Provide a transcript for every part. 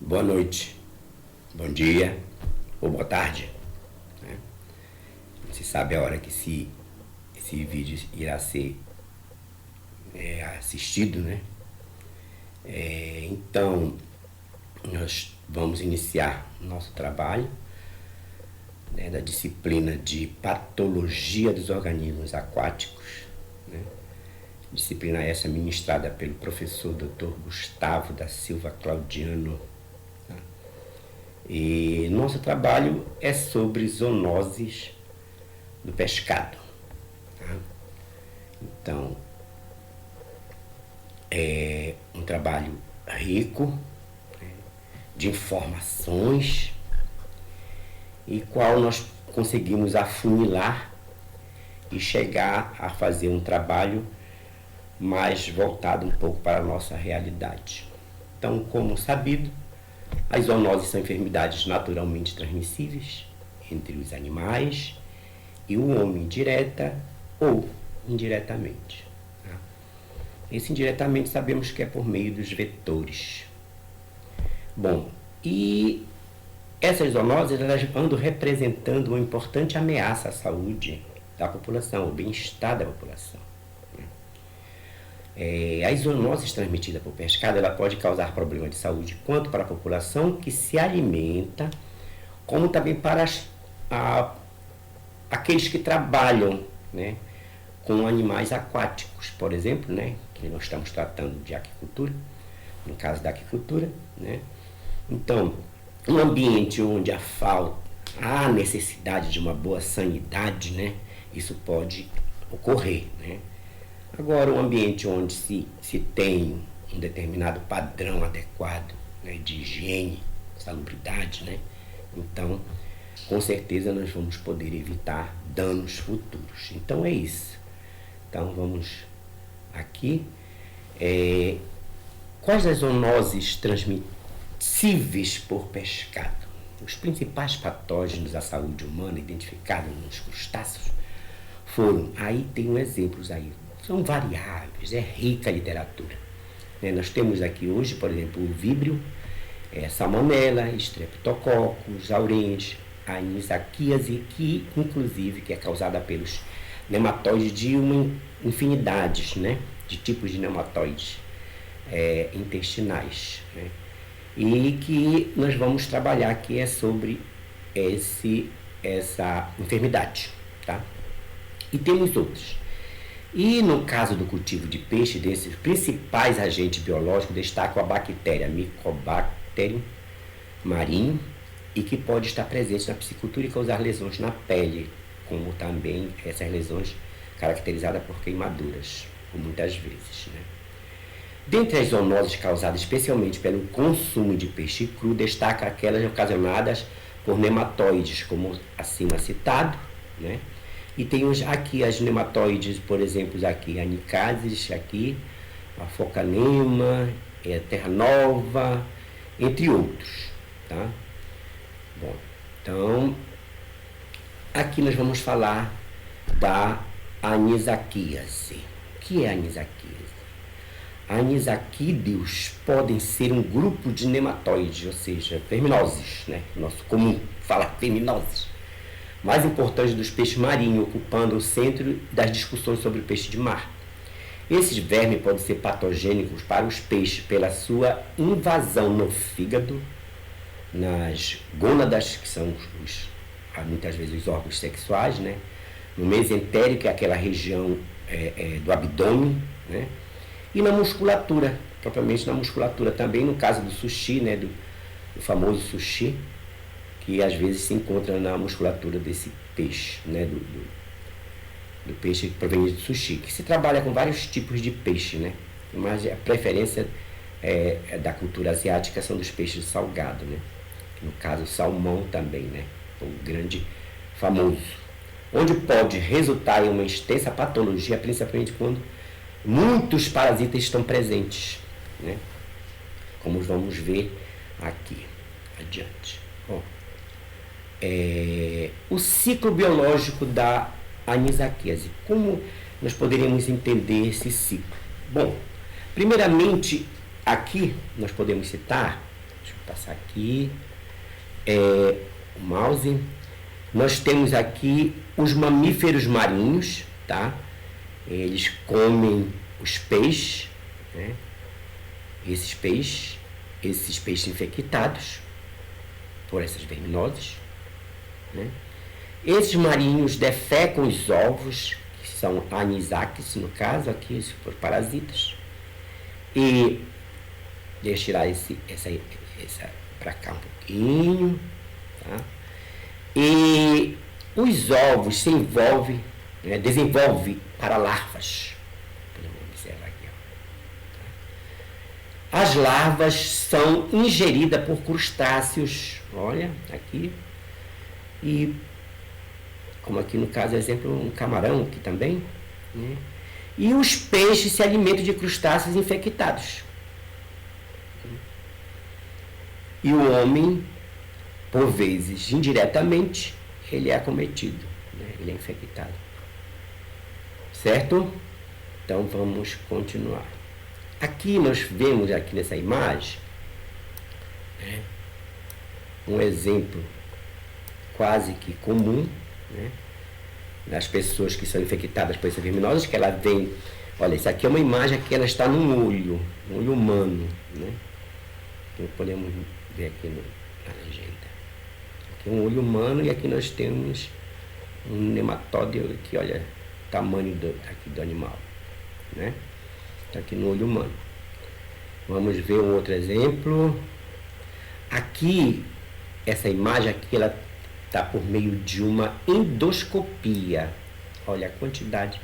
Boa noite, bom dia ou boa tarde, né? Não se sabe a hora que esse vídeo irá ser assistido, né? Então, nós vamos iniciar nosso trabalho, né, da disciplina de Patologia dos Organismos Aquáticos, né? Disciplina essa ministrada pelo professor Dr. Gustavo da Silva Claudiano. E nosso trabalho é sobre zoonoses do pescado. Tá? Então, é um trabalho rico, né, de informações, e qual nós conseguimos afunilar e chegar a fazer um trabalho mais voltado um pouco para a nossa realidade. Então, como sabido, as zoonoses são enfermidades naturalmente transmissíveis entre os animais e o homem, direta ou indiretamente. Tá? Esse indiretamente sabemos que é por meio dos vetores. Bom, e essas zoonoses elas andam representando uma importante ameaça à saúde da população, ao bem-estar da população. As zoonoses transmitidas por pescado ela pode causar problemas de saúde tanto para a população que se alimenta, como também para aqueles que trabalham, né, com animais aquáticos, por exemplo, né, que nós estamos tratando de aquicultura, no caso da aquicultura, né. Então, um ambiente onde há necessidade de uma boa sanidade, né, isso pode ocorrer, né. Agora, um ambiente onde se tem um determinado padrão adequado, né, de higiene, salubridade, né, então, com certeza nós vamos poder evitar danos futuros. Então, é isso. Então, vamos aqui. Quais as zoonoses transmissíveis por pescado? Os principais patógenos da saúde humana identificados nos crustáceos foram, aí tem exemplos aí, são variáveis, é rica a literatura. Nós temos aqui hoje, por exemplo, o víbrio, salmonella, streptococcus, aureus, anisakíase, que inclusive que é causada pelos nematóides de uma infinidade, né, de tipos de nematóides intestinais, né, e que nós vamos trabalhar aqui sobre essa enfermidade, tá? E temos outros. E no caso do cultivo de peixe, desses principais agentes biológicos, destacam a bactéria Mycobacterium marinho, e que pode estar presente na piscicultura e causar lesões na pele, como também essas lesões caracterizadas por queimaduras, muitas vezes, né? Dentre as zoonoses causadas especialmente pelo consumo de peixe cru, destaca aquelas ocasionadas por nematóides, como acima citado, né? E tem aqui as nematóides, por exemplo, aqui a Nicasis, aqui, a Focanema, a Terra Nova, entre outros, tá? Bom, então, aqui nós vamos falar da anisakíase. O que é a anisakíase? Anisaquídeos podem ser um grupo de nematóides, ou seja, verminoses, né? Nosso comum fala verminoses, mais importante dos peixes marinhos, ocupando o centro das discussões sobre o peixe de mar. Esses vermes podem ser patogênicos para os peixes pela sua invasão no fígado, nas gônadas, que são muitas vezes os órgãos sexuais, né? No mesentério, que é aquela região do abdômen, né? E na musculatura, propriamente na musculatura também, no caso do sushi, né? do famoso sushi, que às vezes se encontra na musculatura desse peixe, né, do peixe proveniente do sushi, que se trabalha com vários tipos de peixe, né, mas a preferência da cultura asiática são dos peixes salgados, né, no caso o salmão também, né, o grande famoso, onde pode resultar em uma extensa patologia, principalmente quando muitos parasitas estão presentes, né, como vamos ver aqui adiante. Bom, o ciclo biológico da anisakíase. Como nós poderíamos entender esse ciclo? Bom, primeiramente, aqui nós podemos citar, deixa eu passar aqui. O mouse. Nós temos aqui os mamíferos marinhos, tá? Eles comem os peixes, né? Esses peixes infectados por essas verminoses, né? Esses marinhos defecam os ovos, que são anisakis, no caso, aqui, se for parasitas. E deixa eu tirar essa para cá um pouquinho, tá? E os ovos se envolvem, né, desenvolve para larvas. Podemos observar aqui, ó. As larvas são ingeridas por crustáceos, olha, aqui. E, como aqui no caso, exemplo, um camarão aqui também, né? E os peixes se alimentam de crustáceos infectados. E o homem, por vezes, indiretamente, ele é acometido, né? Ele é infectado. Certo? Então, vamos continuar. Aqui nós vemos, aqui nessa imagem, né, um exemplo quase que comum, né, das pessoas que são infectadas por essa verminose, que ela vem... Olha, isso aqui é uma imagem que ela está num olho, um olho humano, né? Então, podemos ver aqui na legenda. Aqui é um olho humano e aqui nós temos um nematóide aqui, olha, o tamanho aqui do animal, né? Está aqui no olho humano. Vamos ver um outro exemplo. Aqui, essa imagem aqui, ela está por meio de uma endoscopia. Olha a quantidade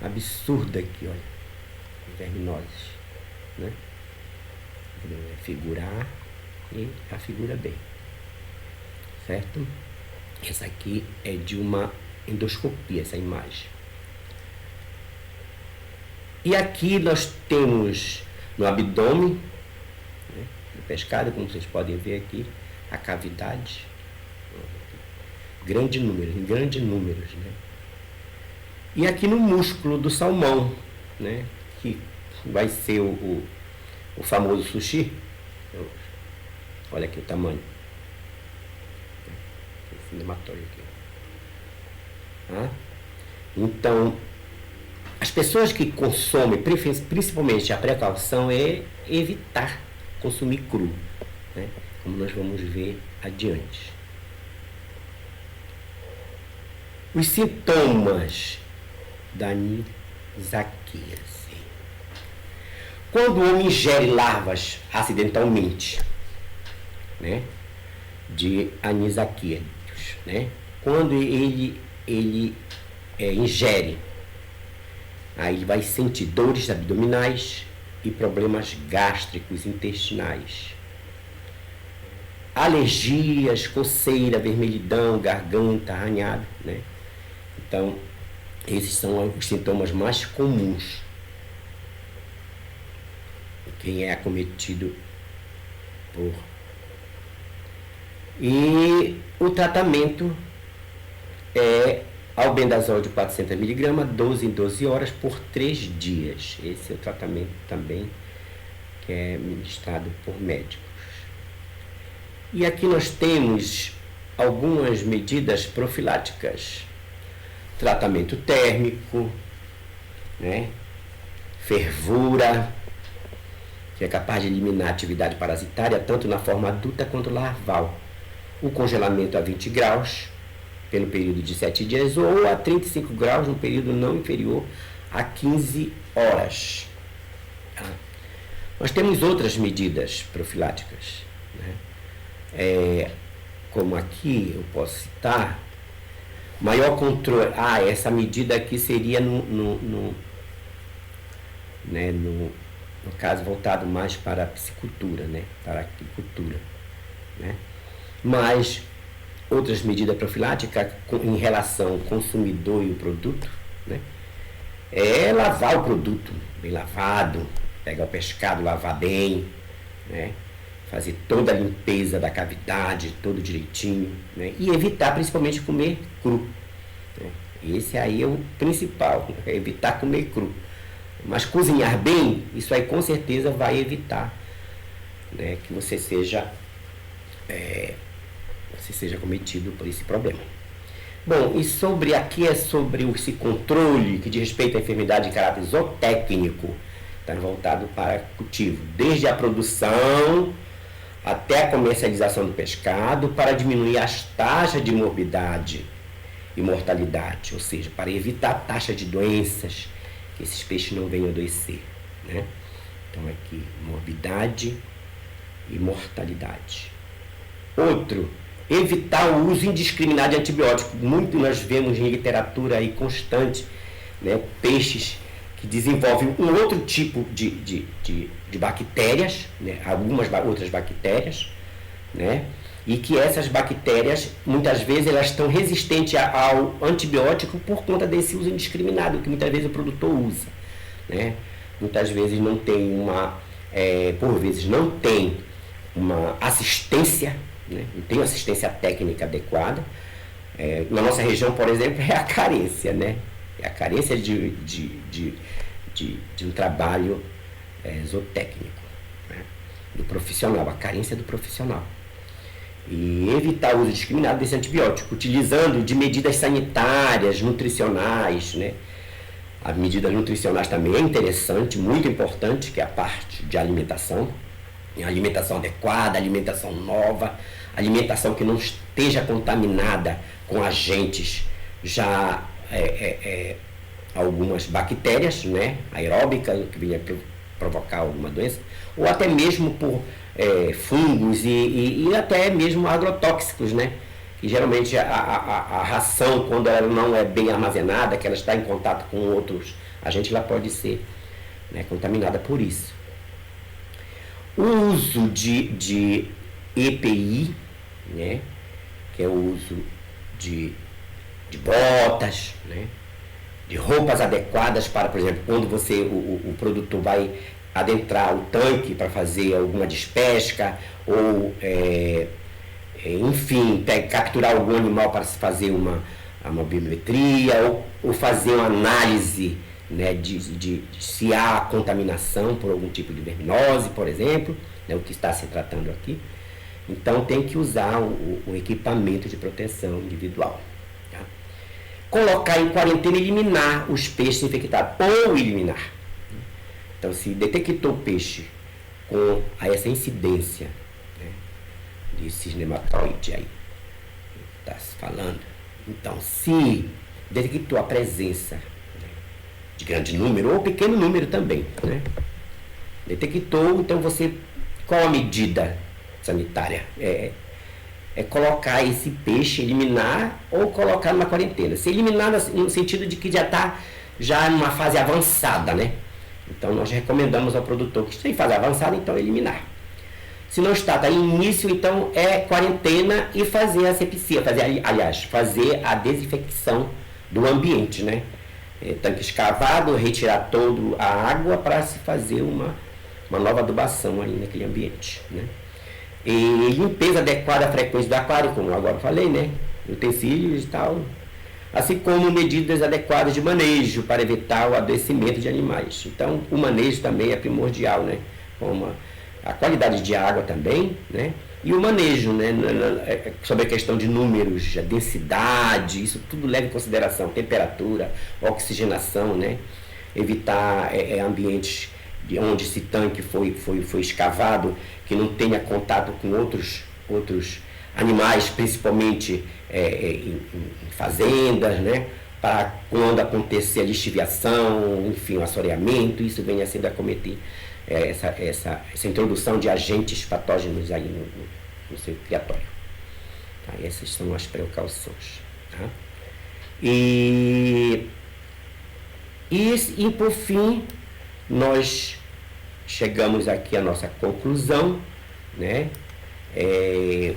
absurda aqui, olha, de verminoses, né? Podemos figurar e a figura bem, certo? Essa aqui é de uma endoscopia, essa imagem. E aqui nós temos no abdômen, né, do pescado, como vocês podem ver aqui, a cavidade, grande número, em grandes números, né? E aqui no músculo do salmão, né, que vai ser o famoso sushi. Olha aqui o tamanho. Esse nematóide aqui. Tá? Então, as pessoas que consomem, principalmente a precaução é evitar consumir cru, né? Como nós vamos ver adiante. Os sintomas da anisakíase. Quando o homem ingere larvas acidentalmente, né, de anisakídeos, né, quando ele ingere, aí ele vai sentir dores abdominais e problemas gástricos intestinais, alergias, coceira, vermelhidão, garganta, arranhado, né? Então, esses são os sintomas mais comuns de quem é acometido por... E o tratamento é albendazol de 400 mg, 12 em 12 horas, por 3 dias. Esse é o tratamento também que é ministrado por médicos. E aqui nós temos algumas medidas profiláticas. Tratamento térmico, né? Fervura, que é capaz de eliminar a atividade parasitária tanto na forma adulta quanto larval. O congelamento a 20 graus pelo período de 7 dias ou a 35 graus no período não inferior a 15 horas. Nós temos outras medidas profiláticas, né? Como aqui eu posso citar, maior controle. Essa medida aqui seria no caso voltado mais para a piscicultura, né? Para a agricultura, né? Mas outras medidas profiláticas em relação ao consumidor e o produto, né? É lavar o produto bem lavado, pegar o pescado, lavar bem, né? Fazer toda a limpeza da cavidade, todo direitinho, né? E evitar principalmente comer cru, né? Esse aí é o principal, é evitar comer cru. Mas cozinhar bem, isso aí com certeza vai evitar né, que você seja cometido por esse problema. Bom, e sobre esse controle que diz respeito à enfermidade de caráter zootécnico, está voltado para cultivo, desde a produção até a comercialização do pescado, para diminuir as taxas de morbidade e mortalidade, ou seja, para evitar a taxa de doenças, que esses peixes não venham adoecer, né? Então aqui, morbidade e mortalidade. Outro, evitar o uso indiscriminado de antibióticos. Muito nós vemos em literatura aí constante, né, peixes que desenvolvem um outro tipo de bactérias, né, algumas outras bactérias, né, e que essas bactérias, muitas vezes, elas estão resistentes ao antibiótico por conta desse uso indiscriminado, que muitas vezes o produtor usa, né. Muitas vezes não tem por vezes não tem uma assistência, né, não tem uma assistência técnica adequada. Na nossa região, por exemplo, é a carência, né, é a carência de um trabalho zootécnico, né, do profissional, a carência do profissional. E evitar o uso discriminado desse antibiótico, utilizando de medidas sanitárias, nutricionais, né. As medidas nutricionais também é interessante, muito importante, que é a parte de alimentação. Alimentação adequada, alimentação nova, alimentação que não esteja contaminada com agentes já algumas bactérias, né, aeróbicas, que venha provocar alguma doença, ou até mesmo por fungos e até mesmo agrotóxicos, né, que geralmente a ração, quando ela não é bem armazenada, que ela está em contato com outros agentes, ela pode ser, né, contaminada por isso. O uso de EPI, né, que é o uso de botas, né, de roupas adequadas para, por exemplo, quando o produtor vai adentrar o tanque para fazer alguma despesca ou, enfim, capturar algum animal para se fazer uma biometria ou fazer uma análise, né, de se há contaminação por algum tipo de verminose, por exemplo, né, o que está se tratando aqui. Então tem que usar o equipamento de proteção individual. Tá? Colocar em quarentena e eliminar os peixes infectados, ou eliminar. Então, se detectou o peixe com essa incidência, né, desses nematóides aí, está se falando, então, se detectou a presença de grande número, ou pequeno número também, né, detectou, então qual a medida sanitária? É colocar esse peixe, eliminar ou colocar numa quarentena. Se eliminar no sentido de que já está numa fase avançada, né? Então nós recomendamos ao produtor que está em fase avançada, então eliminar. Se não está em início, então é quarentena e fazer a asepsia, fazer a desinfecção do ambiente, né? Tanque escavado, retirar toda a água para se fazer uma nova adubação ali naquele ambiente, né? E limpeza adequada, frequência do aquário, como eu agora falei, né? Utensílios e tal. Assim como medidas adequadas de manejo para evitar o adoecimento de animais. Então, o manejo também é primordial, né? Como a qualidade de água também, né? E o manejo, né? Sobre a questão de números, a densidade, isso tudo leva em consideração, temperatura, oxigenação, né? Evitar ambientes onde esse tanque foi escavado, que não tenha contato com outros animais, principalmente em fazendas, né? Para quando acontecer a lixiviação, enfim, o assoreamento, isso venha sendo a cometer essa introdução de agentes patógenos aí no seu criatório. Tá? Essas são as precauções. Tá? E por fim, nós chegamos aqui à nossa conclusão, né?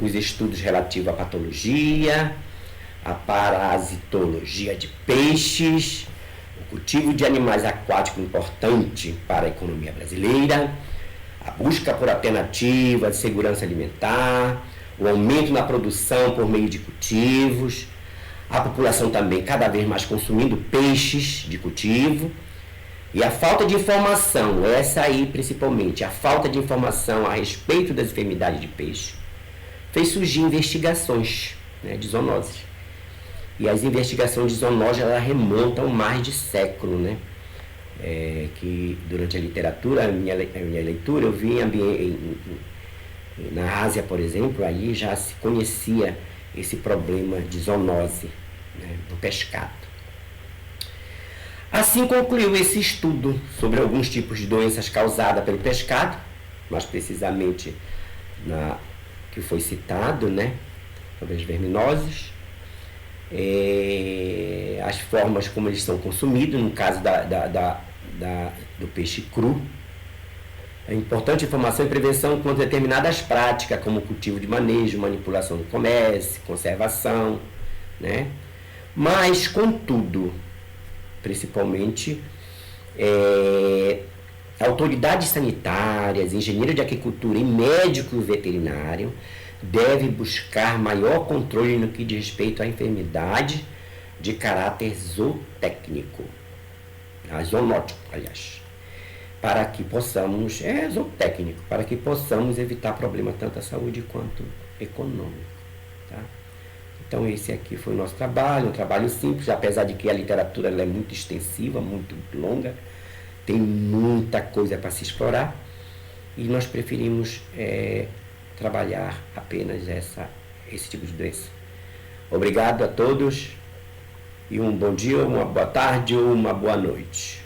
Os estudos relativos à patologia, a parasitologia de peixes, o cultivo de animais aquáticos importante para a economia brasileira, a busca por alternativas de segurança alimentar, o aumento na produção por meio de cultivos, a população também cada vez mais consumindo peixes de cultivo, E a falta de informação, essa aí principalmente, a falta de informação a respeito das enfermidades de peixe, fez surgir investigações, né, de zoonoses. E as investigações de zoonoses elas remontam mais de século, né? Que durante a literatura, a minha leitura, eu vi na Ásia, por exemplo, aí já se conhecia esse problema de zoonose, né, do pescado. Assim concluiu esse estudo sobre alguns tipos de doenças causadas pelo pescado, mais precisamente que foi citado, né, sobre as verminoses, as formas como eles são consumidos, no caso do peixe cru, a importante informação e prevenção contra determinadas práticas, como cultivo de manejo, manipulação do comércio, conservação, né? Mas, contudo, principalmente, autoridades sanitárias, engenheiros de agricultura e médico veterinário devem buscar maior controle no que diz respeito à enfermidade de caráter zootécnico, zoonótico, aliás, para que possamos, zootécnico, para que possamos evitar problemas tanto à saúde quanto econômico, tá? Então esse aqui foi o nosso trabalho, um trabalho simples, apesar de que a literatura ela é muito extensiva, muito longa, tem muita coisa para se explorar, e nós preferimos trabalhar apenas esse tipo de doença. Obrigado a todos, e um bom dia, uma boa tarde ou uma boa noite.